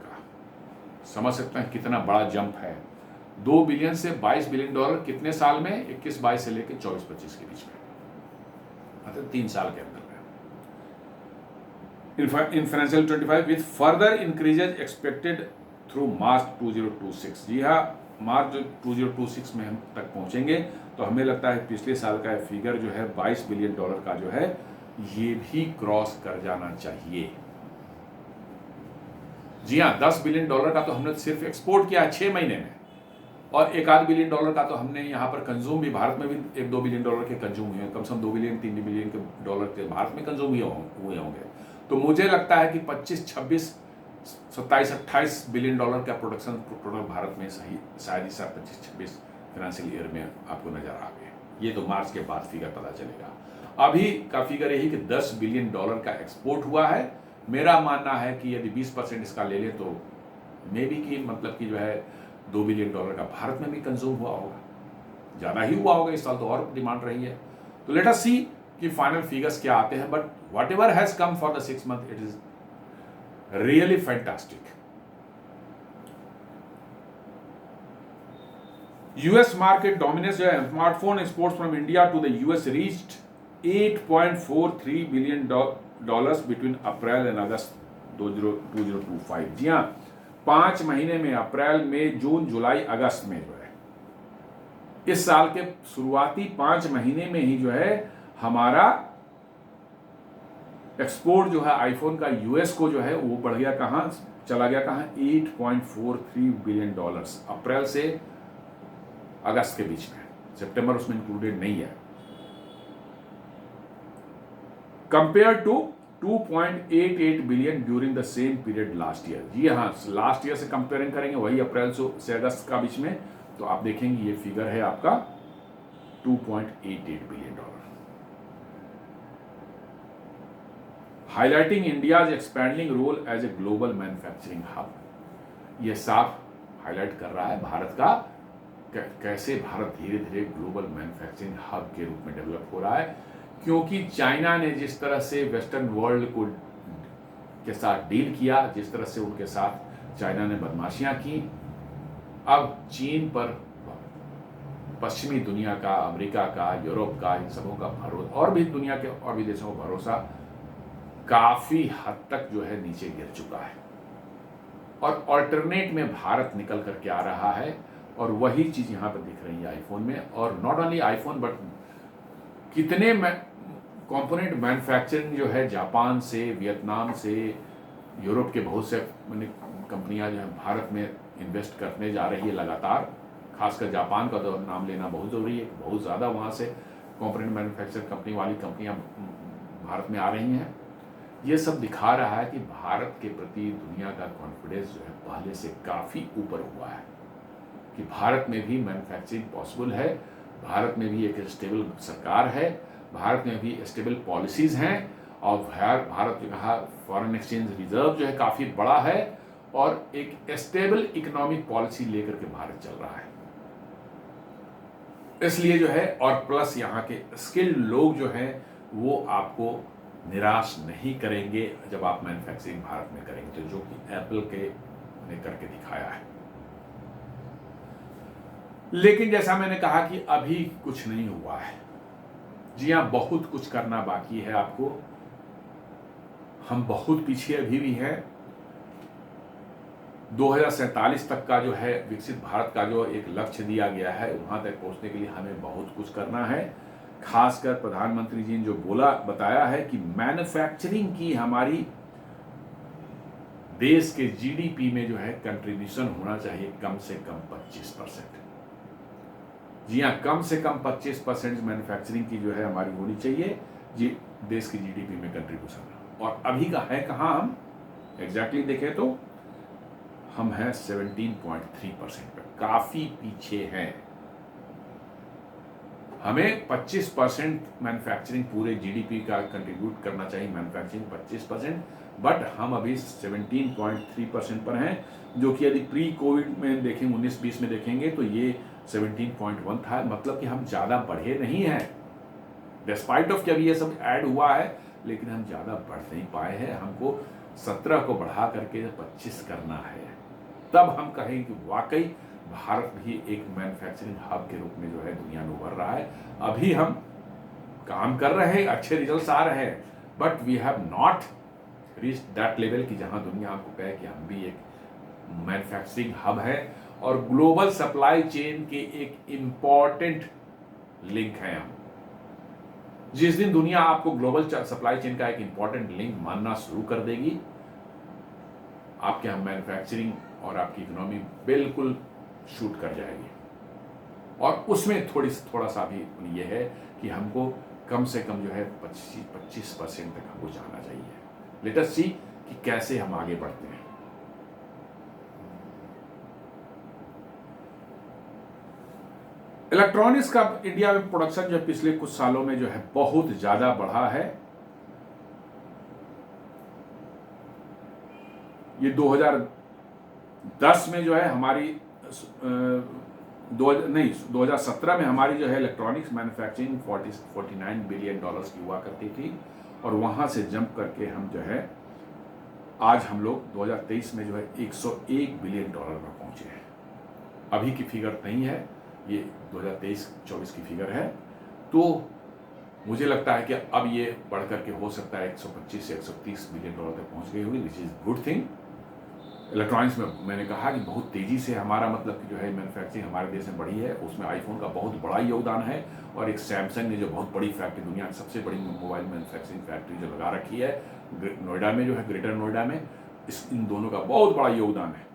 समझ सकते हैं कितना बड़ा जंप है। 2 बिलियन से $22 बिलियन कितने साल में, 21-22 से लेकर 24-25 के बीच में, मतलब 3 साल के अंदर में। In financial 25 with further increases expected through March 2026। जी हाँ, मार्च 2026 में हम तक पहुंचेंगे, तो हमें लगता है पिछले साल का फिगर जो है $22 बिलियन का जो है ये भी क्रॉस कर जाना चाहिए। जी हाँ, $10 बिलियन का तो हमने सिर्फ एक्सपोर्ट किया है 6 महीने में, और $1-8 बिलियन का तो हमने यहाँ पर कंज्यूम भी, भारत में भी 1-2 बिलियन के कंज्यूम हुए हैं, कम से कम 2 बिलियन 3 बिलियन के डॉलर के भारत में कंज्यूम हुए होंगे। तो मुझे लगता है कि 25, 26, 27, 28 बिलियन का प्रोडक्शन टोटल भारत में सही शायद इस 25-26 फाइनेंशियल ईयर में आपको नजर आ गए। ये तो मार्च के बाद फिगर पता चलेगा। अभी का फिगर यही कि $10 बिलियन का एक्सपोर्ट हुआ है। मेरा मानना है कि यदि 20% इसका ले लें तो मे बी की मतलब कि जो है $2 बिलियन का भारत में भी कंज्यूम हुआ होगा, ज़्यादा ही हुआ होगा, इस साल तो और डिमांड रही है। तो लेट अस सी कि फाइनल फिगर्स क्या आते हैं, but whatever has come for the 6 month, it is really fantastic. US market dominance जो है smartphone exports from India to the US reached $8.43 billion between April and August 2025। जी हाँ, 5 महीने में, अप्रैल, मई, जून, जुलाई, अगस्त में जो है, इस साल के शुरुआती 5 महीने में ही जो है हमारा एक्सपोर्ट जो है आईफोन का यूएस को जो है वो बढ़ गया, कहां चला गया, कहां, $8.43 बिलियन अप्रैल से अगस्त के बीच में, सितंबर उसमें इंक्लूडेड नहीं है, compared to 2.88 billion during the same period last year. जी हाँ, लास्ट ईयर से कंपेयरिंग करेंगे, वही अप्रैल से अगस्त का बीच में, तो आप देखेंगे ये फिगर है आपका $2.88 billion. Highlighting India's expanding role as a global manufacturing hub. ये साफ हाईलाइट कर रहा है भारत का कैसे भारत धीरे धीरे ग्लोबल मैन्युफैक्चरिंग हब के रूप में डेवलप हो रहा है, क्योंकि चाइना ने जिस तरह से वेस्टर्न वर्ल्ड को के साथ डील किया, जिस तरह से उनके साथ चाइना ने बदमाशियां की, अब चीन पर पश्चिमी दुनिया का, अमेरिका का, यूरोप का, इन सबों का भरोसा, और भी दुनिया के और भी देशों का भरोसा काफी हद तक जो है नीचे गिर चुका है, और ऑल्टरनेट में भारत निकल करके आ रहा है, और वही चीज यहां पर दिख रही है आईफोन में। और नॉट ओनली आईफोन बट कितने कंपोनेंट मैन्युफैक्चरिंग जो है जापान से, वियतनाम से, यूरोप के बहुत से कंपनियां जो है भारत में इन्वेस्ट करने जा रही है लगातार। खासकर जापान का तो नाम लेना बहुत जरूरी है, बहुत ज़्यादा वहाँ से कंपोनेंट मैन्युफैक्चर कंपनी वाली कंपनियां भारत में आ रही हैं। ये सब दिखा रहा है कि भारत के प्रति दुनिया का कॉन्फिडेंस जो है पहले से काफ़ी ऊपर हुआ है, कि भारत में भी मैन्युफैक्चरिंग पॉसिबल है, भारत में भी एक स्टेबल सरकार है, भारत में भी स्टेबल पॉलिसीज़ हैं, और भारत जो कहा फॉरेन एक्सचेंज रिजर्व जो है काफ़ी बड़ा है, और एक स्टेबल इकोनॉमिक पॉलिसी लेकर के भारत चल रहा है। इसलिए जो है, और प्लस यहाँ के स्किल्ड लोग जो हैं वो आपको निराश नहीं करेंगे जब आप मैन्युफैक्चरिंग भारत में करेंगे, तो जो कि एप्पल के ने करके दिखाया है। लेकिन जैसा मैंने कहा कि अभी कुछ नहीं हुआ है। जी हाँ, बहुत कुछ करना बाकी है आपको, हम बहुत पीछे अभी भी हैं। 2047 तक का जो है विकसित भारत का जो एक लक्ष्य दिया गया है, वहां तक पहुंचने के लिए हमें बहुत कुछ करना है। खासकर प्रधानमंत्री जी ने जो बताया है कि मैन्युफैक्चरिंग की हमारी देश के जीडीपी में जो है कंट्रीब्यूशन होना चाहिए कम से कम 25%। जी हाँ, कम से कम 25% मैन्युफैक्चरिंग की जो है हमारी होनी चाहिए जी देश की जीडीपी में कंट्रीब्यूशन। और अभी का है कहाँ हम एग्जैक्टली देखें तो हम हैं 17.3% पे, काफ़ी पीछे हैं। हमें 25% मैन्युफैक्चरिंग पूरे जीडीपी का कंट्रीब्यूट करना चाहिए, मैन्युफैक्चरिंग 25%, बट हम अभी 17.3% पर हैं, जो कि यदि प्री कोविड में देखें 19-20 में देखेंगे तो ये 17.1 था। मतलब कि हम ज़्यादा बढ़े नहीं हैं, डिस्पाइट ऑफ कि अभी ये सब ऐड हुआ है, लेकिन हम ज़्यादा बढ़ नहीं पाए हैं। हमको 17 को बढ़ा करके 25 करना है, तब हम कहें कि वाकई भारत भी एक मैन्युफैक्चरिंग हब के रूप में जो है दुनिया में उभर रहा है। अभी हम काम कर रहे हैं, अच्छे रिजल्ट्स आ रहे हैं, but we have not reach that level कि जहां दुनिया आपको कहे कि हम भी एक मैन्युफैक्चरिंग हब है और ग्लोबल सप्लाई चेन के एक इंपॉर्टेंट लिंक है हम। जिस दिन दुनिया आपको ग्लोबल सप्लाई चेन का एक इंपॉर्टेंट लिंक मानना शुरू कर देगी, आपके यहाँ मैन्युफैक्चरिंग और आपकी इकोनॉमी बिल्कुल शूट कर जाएगी। और उसमें थोड़ा सा भी ये है कि हमको कम से कम जो है 25% तक हमको जाना चाहिए। लेट अस सी कि कैसे हम आगे बढ़ते हैं। इलेक्ट्रॉनिक्स का इंडिया में प्रोडक्शन जो पिछले कुछ सालों में जो है बहुत ज्यादा बढ़ा है। ये 2010 में जो है हमारी 2017 में हमारी जो है इलेक्ट्रॉनिक्स मैन्युफैक्चरिंग 49 बिलियन डॉलर्स की हुआ करती थी, और वहां से जंप करके हम जो है आज हम लोग 2023 में जो है 101 बिलियन डॉलर में पहुंचे हैं। अभी की फिगर नहीं है, ये 2023-24 की फिगर है। तो मुझे लगता है कि अब ये बढ़ करके हो सकता है 125 से 130 बिलियन डॉलर तक पहुंच गई होगी, which is good thing. Electronics में मैंने कहा कि बहुत तेजी से हमारा मतलब कि जो है मैन्युफैक्चरिंग हमारे देश में बढ़ी है। उसमें आईफोन का बहुत बड़ा योगदान है, और एक सैमसंग ने जो बहुत बड़ी फैक्ट्री, दुनिया की सबसे बड़ी मोबाइल मैन्युफैक्चरिंग फैक्ट्री जो लगा रखी है नोएडा में, जो है ग्रेटर नोएडा में, इन दोनों का बहुत बड़ा योगदान है।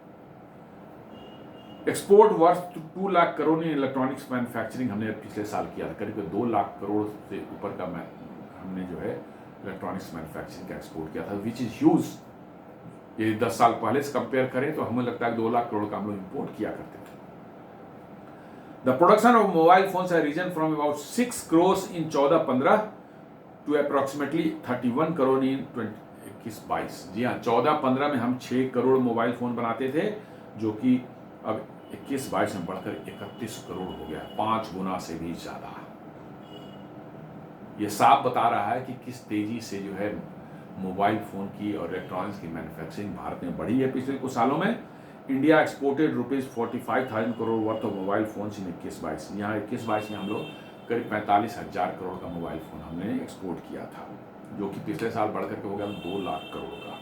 Export worth 2 lakh crore in electronics manufacturing हमने पिछले साल किया था। करीब 2 लाख करोड़ से ऊपर का हमने जो है इलेक्ट्रॉनिक्स मैन्युफैक्चरिंग का एक्सपोर्ट किया था, विच इज ह्यूज। ये 10 साल पहले से कंपेयर करें तो हमें लगता है 2 लाख करोड़ का हम लोग इंपोर्ट किया करते थे। The production of mobile phones है risen from about 6 crore in 14-15 to approximately 31 crore in 21-22। जी हाँ, 14-15 में हम 6 करोड़ मोबाइल फोन बनाते थे, जो कि अब 21-22 में बढ़कर 31 करोड़ हो गया, 5 गुना से भी ज्यादा। ये साफ बता रहा है कि किस तेजी से जो है मोबाइल फोन की और इलेक्ट्रॉनिक्स की मैन्युफैक्चरिंग भारत में बढ़ी है पिछले कुछ सालों में। India exported ₹45,000 crore worth of mobile phone in 21-22। यहाँ 21-22 में हम लोग करीब 45,000 करोड़ का मोबाइल फोन हमने एक्सपोर्ट किया था, जो कि पिछले साल बढ़ करके हो गया 2 लाख करोड़ का।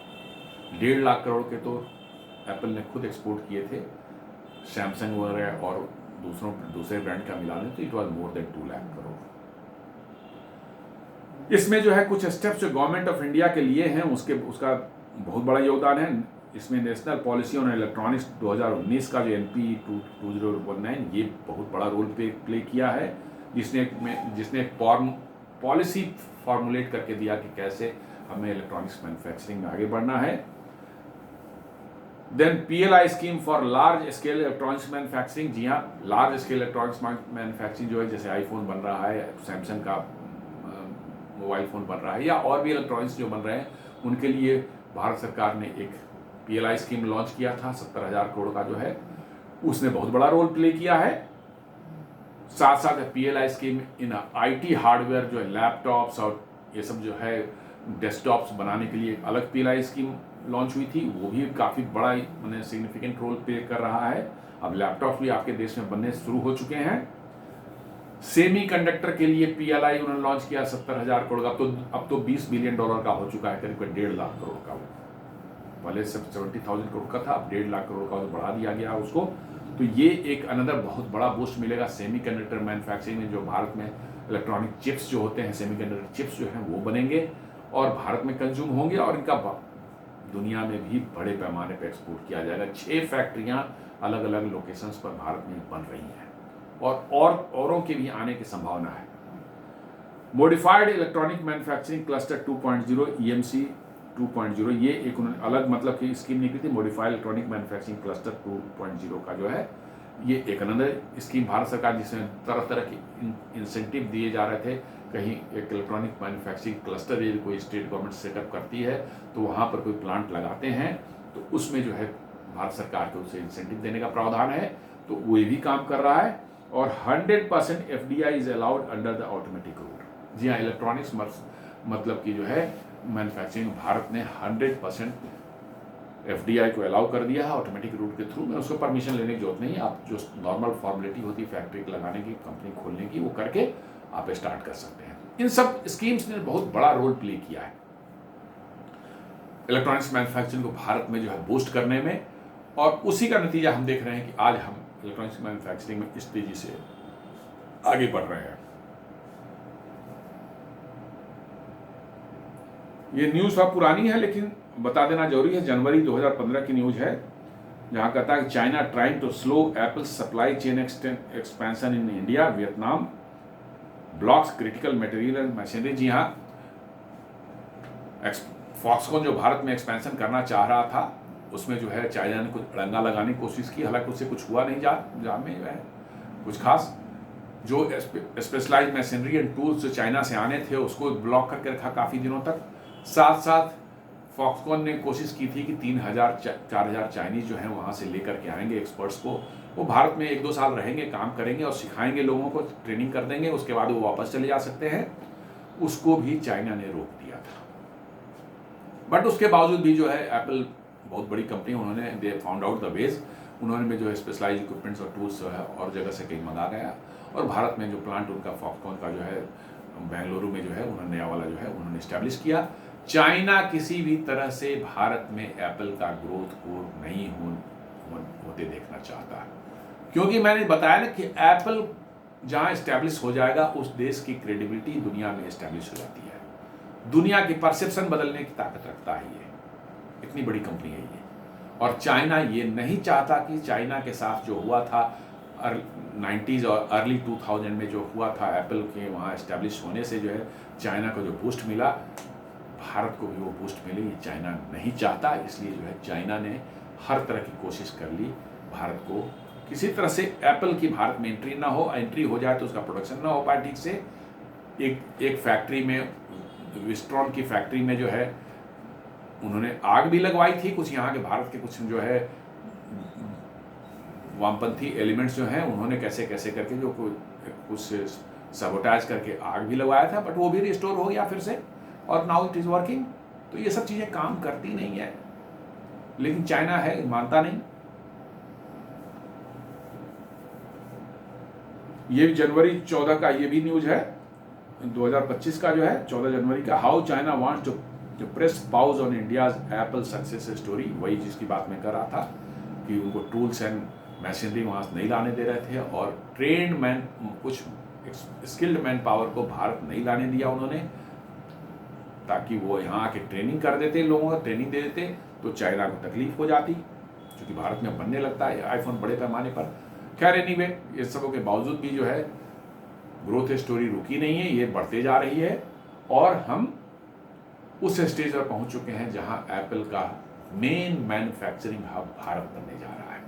1.5 लाख करोड़ के तो एप्पल ने खुद एक्सपोर्ट किए थे, सैमसंग वगैरह और दूसरे ब्रांड का मिला लें तो it was more than 2 lakh crore. इसमें जो है कुछ स्टेप्स जो गवर्नमेंट ऑफ इंडिया के लिए हैं उसका बहुत बड़ा योगदान है। इसमें नेशनल पॉलिसी ऑन इलेक्ट्रॉनिक्स 2019 का जो NP 2019 ये बहुत बड़ा रोल प्ले किया है, जिसने एक पॉलिसी फॉर्मुलेट करके दिया कि कैसे हमें इलेक्ट्रॉनिक्स मैन्युफैक्चरिंग में आगे बढ़ना है। Then PLI scheme for large scale electronics manufacturing. जी हाँ, लार्ज स्केल इलेक्ट्रॉनिक्स मैन्युफैक्चरिंग जो है, जैसे आईफोन बन रहा है, सैमसंग का मोबाइल फोन बन रहा है, या और भी इलेक्ट्रॉनिक्स जो बन रहे हैं, उनके लिए भारत सरकार ने एक PLI स्कीम लॉन्च किया था 70,000 करोड़ का, जो है उसने बहुत बड़ा रोल प्ले किया है। साथ साथ PLI scheme in IT hardware जो है लैपटॉप्स और ये सब जो है डेस्कटॉप्स बनाने के लिए अलग PLI स्कीम लॉन्च हुई थी, वो भी काफ़ी बड़ा मैंने सिग्निफिकेंट रोल प्ले कर रहा है। अब लैपटॉप भी आपके देश में बनने शुरू हो चुके हैं। सेमी कंडक्टर के लिए PLI उन्होंने लॉन्च किया 70,000 करोड़ का, अब तो 20 बिलियन डॉलर का हो चुका है, करीब 1.5 लाख करोड़ का। पहले सिर्फ 70,000 करोड़ का था, अब 1.5 लाख करोड़ का बढ़ा दिया गया उसको। तो ये एक अनदर बहुत बड़ा बूस्ट मिलेगा सेमी कंडक्टर मैन्युफैक्चरिंग में। जो भारत में इलेक्ट्रॉनिक चिप्स जो होते हैं, सेमी कंडक्टर चिप्स जो हैं वो बनेंगे और भारत में कंज्यूम होंगे, और इनका दुनिया में भी बड़े पैमाने पर एक्सपोर्ट किया जाएगा। 6 फैक्ट्रियां अलग अलग लोकेशंस पर भारत में बन रही हैं, और औरों के भी आने की संभावना है। Modified electronic manufacturing cluster 2.0 EMC 2.0, ये एक उन्होंने अलग मतलब की स्कीम निकली थी, मॉडिफाइड इलेक्ट्रॉनिक मैन्युफैक्चरिंग क्लस्टर 2.0 का जो है ये एक अनदर स्कीम भारत सरकार, जिसमें तरह तरह के इंसेंटिव दिए जा रहे थे। कहीं एक इलेक्ट्रॉनिक मैन्युफैक्चरिंग क्लस्टर यदि कोई स्टेट गवर्नमेंट सेटअप करती है तो वहाँ पर कोई प्लांट लगाते हैं तो उसमें जो है भारत सरकार को उसे इंसेंटिव देने का प्रावधान है, तो वो भी काम कर रहा है। और 100% FDI is allowed under the automatic route. जी हाँ, इलेक्ट्रॉनिक्स मतलब कि जो है मैन्युफैक्चरिंग भारत ने 100% FDI को अलाउ कर दिया है ऑटोमेटिक रूट के थ्रू में। उसको परमिशन लेने की जरूरत नहीं है, आप जो नॉर्मल फॉर्मेलिटी होती है फैक्ट्री लगाने की, कंपनी खोलने की, वो करके आप स्टार्ट कर सकते हैं। इन सब स्कीम्स ने बहुत बड़ा रोल प्ले किया है इलेक्ट्रॉनिक्स मैन्युफैक्चरिंग को भारत में जो है बूस्ट करने में, और उसी का नतीजा हम देख रहे हैं कि आज हम इलेक्ट्रॉनिक्स मैन्युफैक्चरिंग में इस तेजी से आगे बढ़ रहे हैं। ये न्यूज़ थोड़ा पुरानी है लेकिन बता देना जरूरी है, जनवरी 2015 की न्यूज़ है, जहां कहता है कि China trying to slow Apple supply chain expansion in India, Vietnam blocks critical material and machinery. जी हाँ, फॉक्सकॉन जो भारत में एक्सपेंशन करना चाह रहा था उसमें जो है चाइना ने कुछ अड़ंगा लगाने की कोशिश की, हालांकि उससे कुछ हुआ नहीं में कुछ खास। जो स्पेशलाइज मशीनरी एंड टूल्स जो चाइना से आने थे उसको ब्लॉक करके रखा काफ़ी दिनों तक। साथ साथ फॉक्सकॉन ने कोशिश की थी कि 3,000-4,000 चाइनीज जो हैं वहाँ से लेकर के आएंगे एक्सपर्ट्स को, वो भारत में 1-2 साल रहेंगे, काम करेंगे और सिखाएंगे लोगों को, ट्रेनिंग कर देंगे, उसके बाद वो वापस चले जा सकते हैं। उसको भी चाइना ने रोक दिया था। बट उसके बावजूद भी जो है एप्पल बहुत बड़ी कंपनी, उन्होंने they found out the ways, उन्होंने जो है स्पेशलाइज इक्विपमेंट्स और टूल्स जो है और जगह से कहीं मंगा गया, और भारत में जो प्लांट उनका फॉक्सकॉन का जो है बेंगलुरु में जो है उन्होंने नया वाला जो है उन्होंने इस्टेब्लिश किया। चाइना किसी भी तरह से भारत में एप्पल का ग्रोथ को नहीं होते देखना चाहता, क्योंकि मैंने बताया ना कि एप्पल जहां इस्टेब्लिश हो जाएगा उस देश की क्रेडिबिलिटी दुनिया में इस्टेब्लिश हो जाती है, दुनिया की परसेप्शन बदलने की ताकत रखता है। ये इतनी बड़ी कंपनी है ये, और चाइना ये नहीं चाहता कि चाइना के साथ जो हुआ था 90s और अर्ली 2000 में जो हुआ था एप्पल के वहाँ इस्टेब्लिश होने से जो है चाइना को जो बूस्ट मिला, भारत को भी वो बूस्ट मिले, ये चाइना नहीं चाहता। इसलिए जो है चाइना ने हर तरह की कोशिश कर ली भारत को किसी तरह से एप्पल की भारत में एंट्री ना हो, एंट्री हो जाए तो उसका प्रोडक्शन ना हो पाए ठीक से। एक फैक्ट्री में, विस्ट्रॉन की फैक्ट्री में जो है उन्होंने आग भी लगवाई थी, कुछ यहाँ के भारत के कुछ जो है वामपंथी एलिमेंट्स जो हैं उन्होंने कैसे कैसे करके जो कुछ सबोटाइज करके आग भी लगवाया था, बट वो भी रिस्टोर हो गया फिर से, और नाउ इट इज वर्किंग। तो ये सब चीज़ें काम करती नहीं है, लेकिन चाइना है मानता नहीं। ये जनवरी 14 का ये भी न्यूज है, 2025 का जो है 14 जनवरी का, how China wants to press pause on India's Apple success story. वही जिसकी बात मैं कर रहा था कि उनको टूल्स एंड मशीनरी वहाँ से नहीं लाने दे रहे थे, और ट्रेंड मैन, कुछ स्किल्ड मैन पावर को भारत नहीं लाने दिया उन्होंने, ताकि वो यहाँ आके ट्रेनिंग कर देते, लोगों को ट्रेनिंग दे देते तो चाइना को तकलीफ हो जाती, क्योंकि भारत में बनने लगता है आईफोन बड़े पैमाने पर। खैर एनीवे, ये सबों के बावजूद भी जो है ग्रोथ स्टोरी रुकी नहीं है, ये बढ़ते जा रही है, और हम उस स्टेज पर पहुंच चुके हैं जहां एप्पल का मेन मैन्युफैक्चरिंग हब भारत बनने जा रहा है।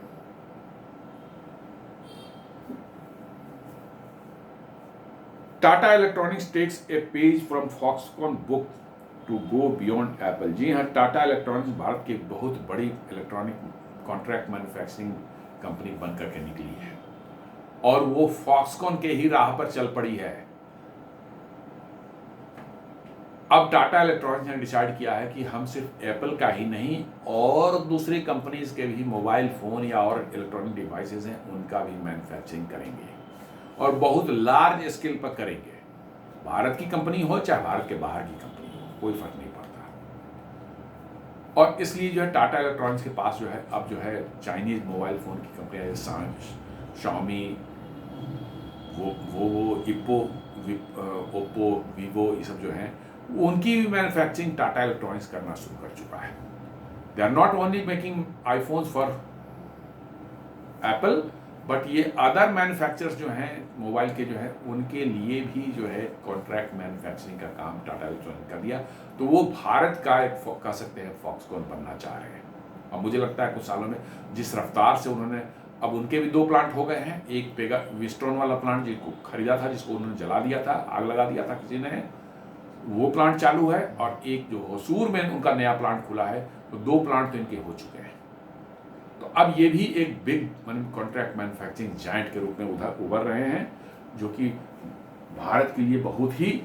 Tata electronics takes a page from Foxconn book to go beyond Apple. जी हाँ, टाटा इलेक्ट्रॉनिक्स भारत की बहुत बड़ी इलेक्ट्रॉनिक कॉन्ट्रैक्ट मैन्युफैक्चरिंग कंपनी बन करके निकली है, और वो फॉक्सकॉन के ही राह पर चल पड़ी है। अब टाटा इलेक्ट्रॉनिक्स ने डिसाइड किया है कि हम सिर्फ एप्पल का ही नहीं और दूसरी कंपनीज के भी मोबाइल फ़ोन या और इलेक्ट्रॉनिक डिवाइसेस हैं उनका भी मैन्युफैक्चरिंग करेंगे, और बहुत लार्ज स्केल पर करेंगे। भारत की कंपनी हो चाहे भारत के बाहर की कंपनी हो, कोई फर्क नहीं पड़ता। और इसलिए जो है टाटा इलेक्ट्रॉनिक्स के पास जो है अब जो है चाइनीज मोबाइल फ़ोन की कंपनियाँ जैसे शाओमी, वो ओप्पो, वीवो, ये सब जो हैं उनकी भी मैन्युफैक्चरिंग टाटा इलेक्ट्रॉनिक्स करना शुरू कर चुका है। They are not only making iPhones for Apple, but ये अदर मैन्युफैक्चरर्स जो हैं मोबाइल के जो है उनके लिए भी जो है कॉन्ट्रैक्ट मैन्युफैक्चरिंग का काम टाटा इलेक्ट्रॉनिक का दिया, तो वो भारत का एक कह सकते हैं फॉक्सकॉन बनना चाह रहे हैं। और मुझे लगता है कुछ सालों में जिस रफ्तार से उन्होंने, अब उनके भी 2 प्लांट हो गए हैं, एक पेगा विस्ट्रॉन वाला प्लांट जिसको खरीदा था, जिसको उन्होंने जला दिया था, आग लगा दिया था किसी ने, वो प्लांट चालू है, और एक जो होसूर में उनका नया प्लांट खुला है, तो 2 प्लांट तो इनके हो चुके हैं। तो अब ये भी एक बिग कॉन्ट्रैक्ट मैन्युफैक्चरिंग जायंट के रूप में उभर रहे हैं, जो कि भारत के लिए बहुत ही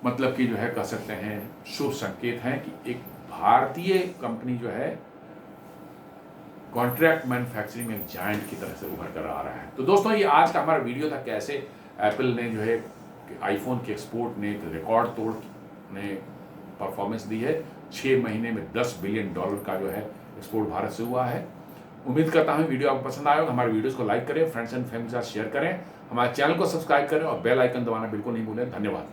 मतलब कि जो है कह सकते हैं शुभ संकेत है कि एक भारतीय कंपनी जो है कॉन्ट्रैक्ट मैन्युफैक्चरिंग में जायंट की तरह से उभर कर आ रहा है। तो दोस्तों ये आज का हमारा वीडियो था, कैसे एप्पल ने जो है आईफोन के एक्सपोर्ट ने रिकॉर्ड तोड़ ने परफॉर्मेंस दी है। 6 महीने में $10 बिलियन का जो है एक्सपोर्ट भारत से हुआ है। उम्मीद करता हूँ वीडियो आपको पसंद आया होगा। हमारे वीडियोस को लाइक करें, फ्रेंड्स एंड फैमिली के साथ शेयर करें, हमारे चैनल को सब्सक्राइब करें और बेल आइकन दबाना बिल्कुल नहीं भूलें। धन्यवाद।